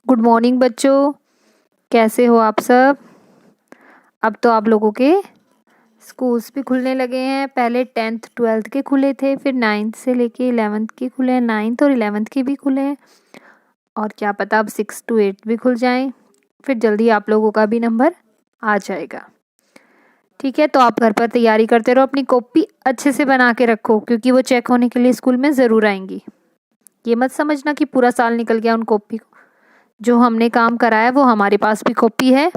Good morning बच्चों, कैसे हो आप सब। अब तो आप लोगों के स्कूल्स भी खुलने लगे हैं। पहले 10th 12th के खुले थे, फिर 9th से लेके 11th के खुले हैं। 9th और 11th के भी खुले हैं और क्या पता अब 6 to 8 भी खुल जाएं। फिर जल्दी आप लोगों का भी नंबर आ जाएगा। ठीक है, तो आप घर पर तैयारी करते रहो, अपनी कॉपी अच्छे से बना के रखो क्योंकि वो चेक होने के लिए स्कूल में ज़रूर आएंगी। ये मत समझना कि पूरा साल निकल गया उन कॉपी को। जो हमने काम कराया वो हमारे पास भी कॉपी है,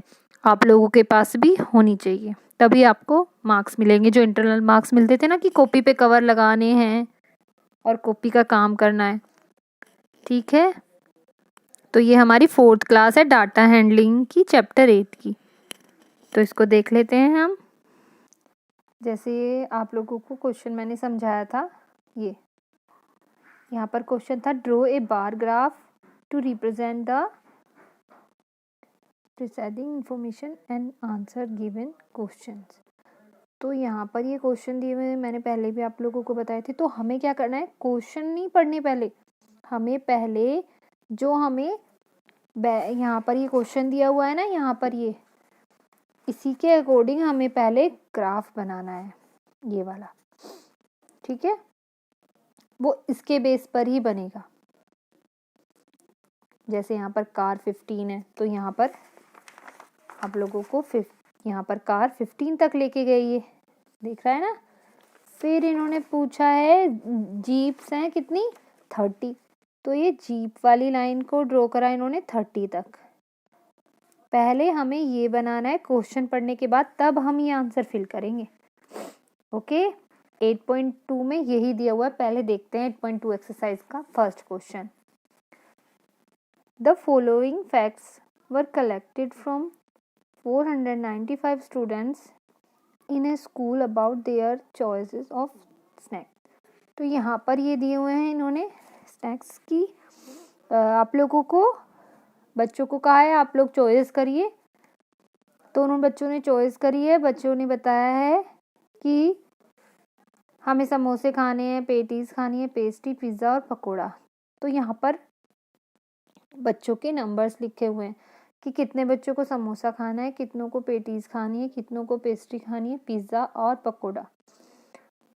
आप लोगों के पास भी होनी चाहिए, तभी आपको मार्क्स मिलेंगे। जो इंटरनल मार्क्स मिलते थे ना कि कॉपी पे कवर लगाने हैं और कॉपी का काम करना है। ठीक है, तो ये हमारी 4th क्लास है, डाटा हैंडलिंग की, चैप्टर 8 की। तो इसको देख लेते हैं हम। जैसे आप लोगों को क्वेश्चन मैंने समझाया था, ये यहाँ पर क्वेश्चन था, draw a bar graph to represent the preceding information and answer given questions. तो यहाँ पर ये क्वेश्चन दिए हुए मैंने पहले भी आप लोगों को बताए थे। तो हमें क्या करना है, क्वेश्चन नहीं पढ़ने पहले, हमें पहले जो हमें यहाँ पर ये क्वेश्चन दिया हुआ है ना, यहाँ पर ये इसी के अकॉर्डिंग हमें पहले ग्राफ बनाना है, ये वाला। ठीक है, वो इसके बेस पर ही बनेगा। जैसे यहाँ पर कार 15 है, तो यहाँ पर आप लोगों को यहाँ पर कार 15 तक लेके गई है, दिख रहा है ना। फिर इन्होंने पूछा है जीप्स हैं कितनी, 30। तो ये जीप वाली लाइन को ड्रॉ करा इन्होंने 30 तक। पहले हमें ये बनाना है, क्वेश्चन पढ़ने के बाद तब हम ये आंसर फिल करेंगे। ओके, 8.2 में यही दिया हुआ है। पहले देखते हैं 8.2 एक्सरसाइज का first question. The following facts were collected from 495 students in A school about their choices of snack. तो यहाँ पर ये दिए हुए हैं इन्होंने स्नैक्स की, आप लोगों को, बच्चों को कहा है आप लोग चॉइस करिए। तो उन बच्चों ने चॉइस करी है। बच्चों ने बताया है कि हमें समोसे खाने हैं, पेटीज खानी है, पेस्ट्री, पिज़्ज़ा और पकोड़ा। तो यहाँ पर बच्चों के नंबर्स लिखे हुए हैं कि कितने बच्चों को समोसा खाना है, कितनों को पेटीज खानी है, कितनों को पेस्ट्री खानी है, पिज़्ज़ा और पकोड़ा।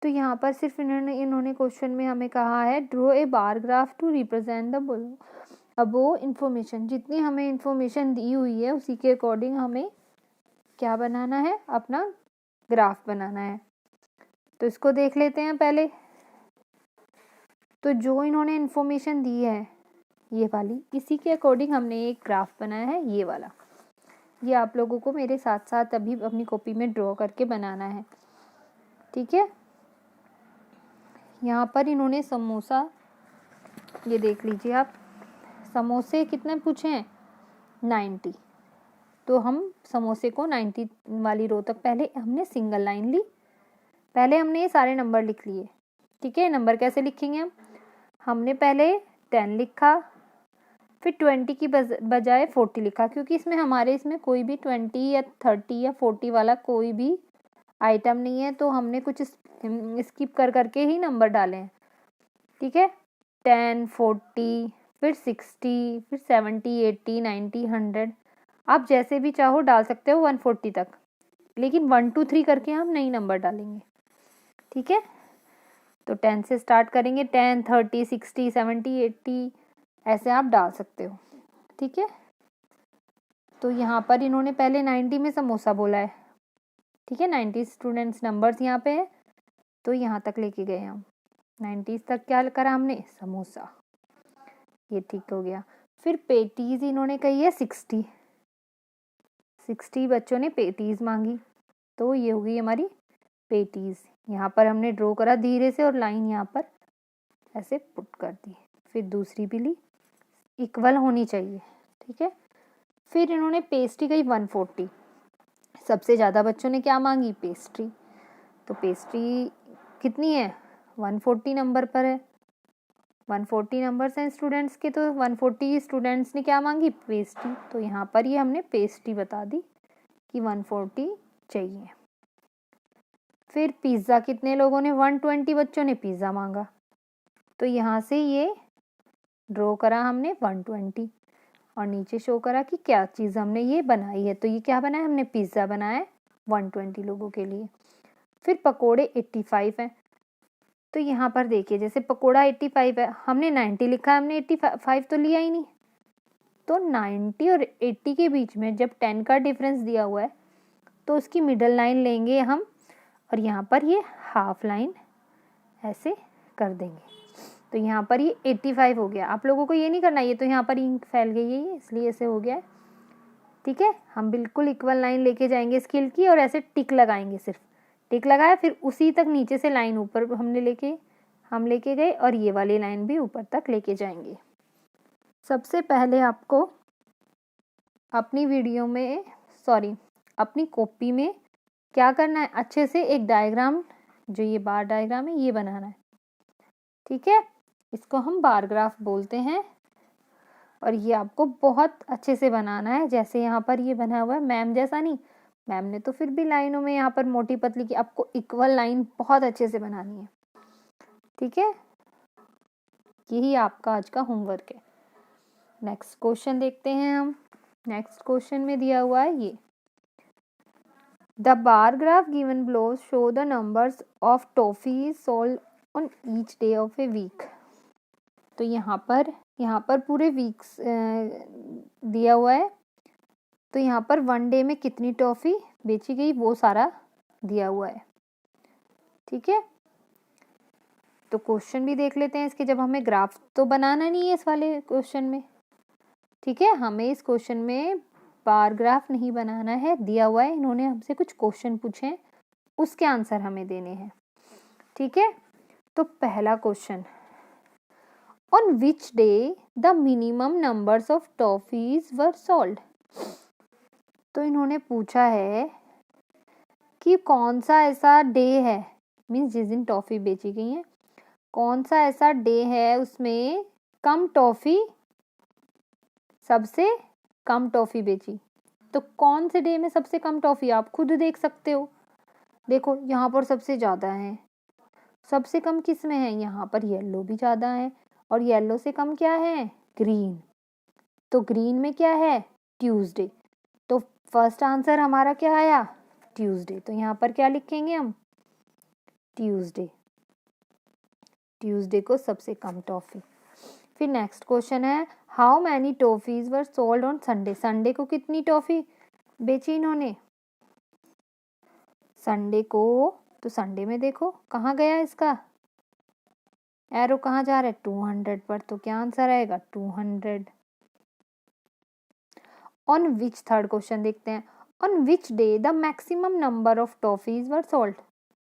तो यहाँ पर सिर्फ इन्होंने क्वेश्चन में हमें कहा है draw a bar graph to represent the above information. जितनी हमें इन्फॉर्मेशन दी हुई है उसी के अकॉर्डिंग हमें क्या बनाना है, अपना ग्राफ बनाना है। तो इसको देख लेते हैं पहले। तो जो इन्होंने इन्फॉर्मेशन दी है ये वाली, इसी के अकॉर्डिंग हमने एक ग्राफ बनाया है, ये वाला। ये आप लोगों को मेरे साथ साथ अभी अपनी कॉपी में ड्रॉ करके बनाना है। ठीक है, यहाँ पर इन्होंने समोसा, ये देख लीजिए आप, समोसे कितने पूछे हैं, 90। तो हम समोसे को 90 वाली रो तक पहले हमने सिंगल लाइन ली। पहले हमने ये सारे नंबर लिख लिए। ठीक है, नंबर कैसे लिखेंगे हमने पहले 10 लिखा, फिर 20 की बजाय 40 लिखा, क्योंकि इसमें कोई भी 20 या 30 या 40 वाला कोई भी आइटम नहीं है। तो हमने कुछ स्किप कर करके ही नंबर डाले हैं। ठीक है, 10, 40, फिर 60, फिर 70, 80, 90, 100, आप जैसे भी चाहो डाल सकते हो 140 तक, लेकिन 1 2 3 करके हम नई नंबर डालेंगे। ठीक है, तो 10 से स्टार्ट करेंगे, 10, 30, 60, 70, 80 ऐसे आप डाल सकते हो। ठीक है, तो यहाँ पर इन्होंने पहले 90 में समोसा बोला है। ठीक है, 90 स्टूडेंट्स नंबर्स यहाँ पे है, तो यहाँ तक लेके गए हम। 90 तक क्या करा हमने, समोसा, ये ठीक हो गया। फिर पेटीज इन्होंने कही है 60 बच्चों ने पेटीज मांगी, तो ये होगी हमारी पेटीज। यहाँ पर हमने ड्रॉ करा धीरे से और लाइन यहाँ पर ऐसे पुट कर दी। फिर दूसरी भी ली, इक्वल होनी चाहिए। ठीक है, फिर इन्होंने पेस्ट्री कही 140। सबसे ज़्यादा बच्चों ने क्या मांगी, पेस्ट्री। तो पेस्ट्री कितनी है, 140 नंबर पर है। 140 नंबर्स हैं स्टूडेंट्स के, तो 140 स्टूडेंट्स ने क्या मांगी, पेस्ट्री। तो यहाँ पर ये हमने पेस्ट्री बता दी कि 140 चाहिए। फिर पिज़्ज़ा कितने लोगों ने, 120 बच्चों ने पिज़्ज़ा मांगा, तो यहाँ से ये ड्रॉ करा हमने 120। और नीचे शो करा कि क्या चीज़ हमने ये बनाई है। तो ये क्या बनाया हमने, पिज़्ज़ा बनाया है 120 लोगों के लिए। फिर पकोड़े 85 हैं। तो यहाँ पर देखिए जैसे पकोड़ा 85 है, हमने 90 लिखा है, हमने 85 तो लिया ही नहीं। तो 90 और 80 के बीच में जब 10 का डिफरेंस दिया हुआ है तो उसकी मिडल लाइन लेंगे हम और यहाँ पर ये हाफ लाइन ऐसे कर देंगे। तो यहाँ पर ये 85 हो गया। आप लोगों को ये नहीं करना, ये तो यहाँ पर इंक फैल गई है इसलिए ऐसे हो गया है। ठीक है, हम बिल्कुल इक्वल लाइन लेके जाएंगे स्केल की और ऐसे टिक लगाएंगे, सिर्फ टिक लगाया, फिर उसी तक नीचे से लाइन ऊपर हम लेके गए और ये वाली लाइन भी ऊपर तक लेके जाएंगे। सबसे पहले आपको अपनी वीडियो में अपनी कॉपी में क्या करना है, अच्छे से एक डायग्राम, जो ये बार डायग्राम है ये बनाना है। ठीक है, इसको हम बार ग्राफ बोलते हैं और ये आपको बहुत अच्छे से बनाना है। जैसे यहाँ पर ये बना हुआ है, मैम जैसा नहीं, मैम ने तो फिर भी लाइनों में यहाँ पर मोटी पतली की, आपको इक्वल लाइन बहुत अच्छे से बनानी है। ठीक है, यही आपका आज का होमवर्क है। नेक्स्ट क्वेश्चन देखते हैं हम। नेक्स्ट क्वेश्चन में दिया हुआ है ये, the bar graph given below show the numbers of toffees sold on each day of a week. तो यहाँ पर पूरे वीक्स दिया हुआ है। तो यहाँ पर 1 डे में कितनी टॉफ़ी बेची गई वो सारा दिया हुआ है। ठीक है, तो क्वेश्चन भी देख लेते हैं इसके, जब हमें ग्राफ तो बनाना नहीं है इस वाले क्वेश्चन में। ठीक है, हमें इस क्वेश्चन में बार ग्राफ नहीं बनाना है, दिया हुआ है, इन्होंने हमसे कुछ क्वेश्चन पूछे हैं, उसके आंसर हमें देने हैं। ठीक है, तो पहला question, on which day the minimum numbers of toffees were sold. तो इन्होंने पूछा है कि कौन सा ऐसा डे है, मीन्स जिस दिन टॉफी बेची गई है, कौन सा ऐसा डे है उसमें कम टॉफी, सबसे कम टॉफी बेची। तो कौन से डे में सबसे कम टॉफी, आप खुद देख सकते हो। देखो यहाँ पर सबसे ज़्यादा है, सबसे कम किस में है, यहाँ पर येलो भी ज़्यादा है और येलो से कम क्या है, ग्रीन। तो ग्रीन में क्या है, ट्यूसडे। तो फर्स्ट आंसर हमारा क्या आया, ट्यूसडे। तो यहाँ पर क्या लिखेंगे हम, ट्यूसडे। ट्यूसडे को सबसे कम टॉफी। फिर नेक्स्ट क्वेश्चन है, how many toffees were sold on Sunday. Sunday को कितनी टॉफी बेची इन्होंने, संडे को। तो संडे में देखो कहाँ गया इसका एरो, कहाँ जा रहा है, 200 पर। तो क्या आंसर आएगा, 200। ऑन विच, थर्ड क्वेश्चन देखते हैं, on which day the maximum number of toffees were sold.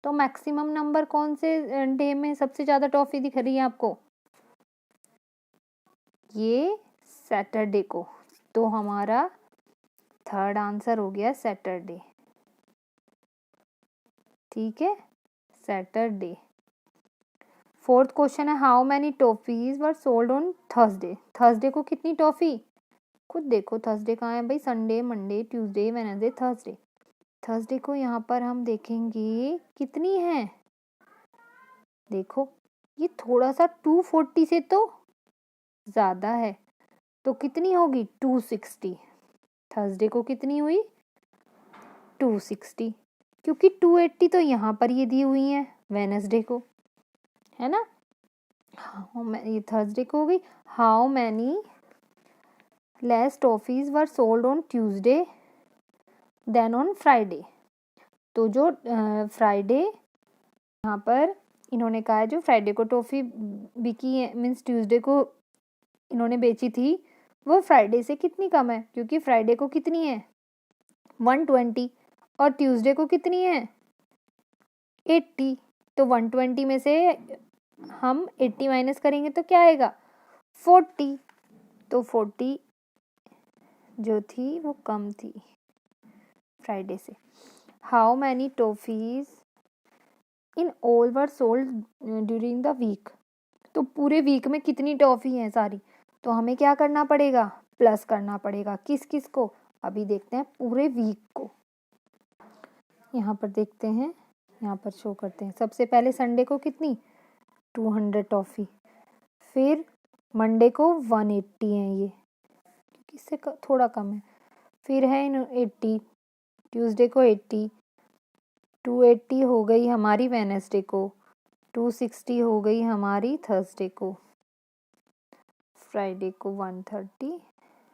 तो मैक्सिमम नंबर कौन से डे में सबसे ज्यादा टॉफी दिख रही है आपको, ये सैटरडे को। तो हमारा थर्ड आंसर हो गया सैटरडे। ठीक है, सैटरडे। फोर्थ क्वेश्चन है, how many toffees were sold on Thursday. Thursday को कितनी टॉफी, खुद देखो थर्सडे कहाँ है भाई, Sunday, Monday, Tuesday, Wednesday, Thursday. Thursday को यहाँ पर हम देखेंगे कितनी है, देखो ये थोड़ा सा 240 से तो ज़्यादा है, तो कितनी होगी 260। थर्सडे को कितनी हुई 260, क्योंकि 280 तो यहाँ पर ये दी हुई है वेडनेसडे को, है ना। ये थर्सडे को हो गई। How many less toffees were sold on Tuesday then on Friday. तो जो फ्राइडे, यहाँ पर इन्होंने कहा है जो फ्राइडे को टॉफ़ी बिकी है, मीन्स ट्यूसडे को इन्होंने बेची थी, वो फ्राइडे से कितनी कम है, क्योंकि फ्राइडे को कितनी है 120 और ट्यूसडे को कितनी है 80। तो 120 में से हम 80 माइनस करेंगे तो क्या आएगा 40। तो 40 जो थी वो कम थी फ्राइडे से। How many toffees in all were sold during the week. तो पूरे वीक में कितनी टॉफ़ी हैं सारी, तो हमें क्या करना पड़ेगा, प्लस करना पड़ेगा। किस किस को, अभी देखते हैं पूरे वीक को। यहाँ पर देखते हैं, यहाँ पर शो करते हैं। सबसे पहले संडे को कितनी 200 टॉफ़ी, फिर मंडे को 180 है ये, क्योंकि इससे थोड़ा कम है। फिर है 80, ट्यूसडे को 80, 280 हो गई हमारी वेडनेसडे को, 260 हो गई हमारी थर्सडे को, फ्राइडे को 130,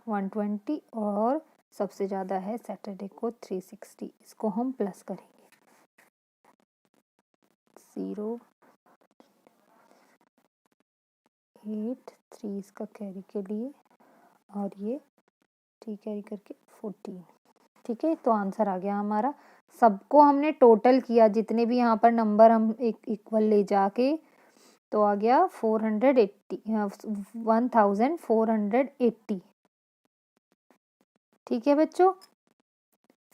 120 और सबसे ज़्यादा है सैटरडे को 360। इसको हम प्लस करेंगे, 0, 8, 3 इसका कैरी के लिए और ये 3 कैरी करके 14। ठीक है, तो आंसर आ गया हमारा। सबको हमने टोटल किया, जितने भी यहाँ पर नंबर हम एक इक्वल ले जाके, तो आ गया 480, 1480। ठीक है बच्चों।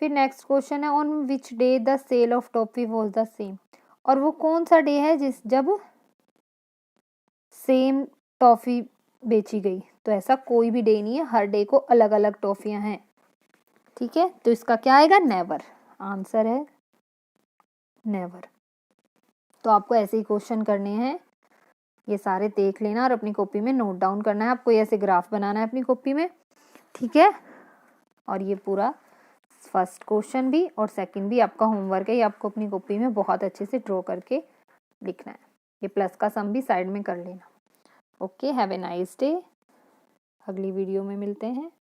फिर नेक्स्ट क्वेश्चन है, on which day the sale of toffee was the same. और वो कौन सा डे है जब सेम टॉफी बेची गई। तो ऐसा कोई भी डे नहीं है, हर डे को अलग अलग टॉफियां हैं। ठीक है, तो इसका क्या आएगा, नेवर। आंसर है नेवर। तो आपको ऐसे ही क्वेश्चन करने हैं, ये सारे देख लेना और अपनी कॉपी में नोट डाउन करना है। आपको ऐसे ग्राफ बनाना है अपनी कॉपी में। ठीक है, और ये पूरा फर्स्ट क्वेश्चन भी और सेकंड भी आपका होमवर्क है, ये आपको अपनी कॉपी में बहुत अच्छे से ड्रॉ करके लिखना है। ये प्लस का सम भी साइड में कर लेना। Okay, have a nice day. अगली वीडियो में मिलते हैं।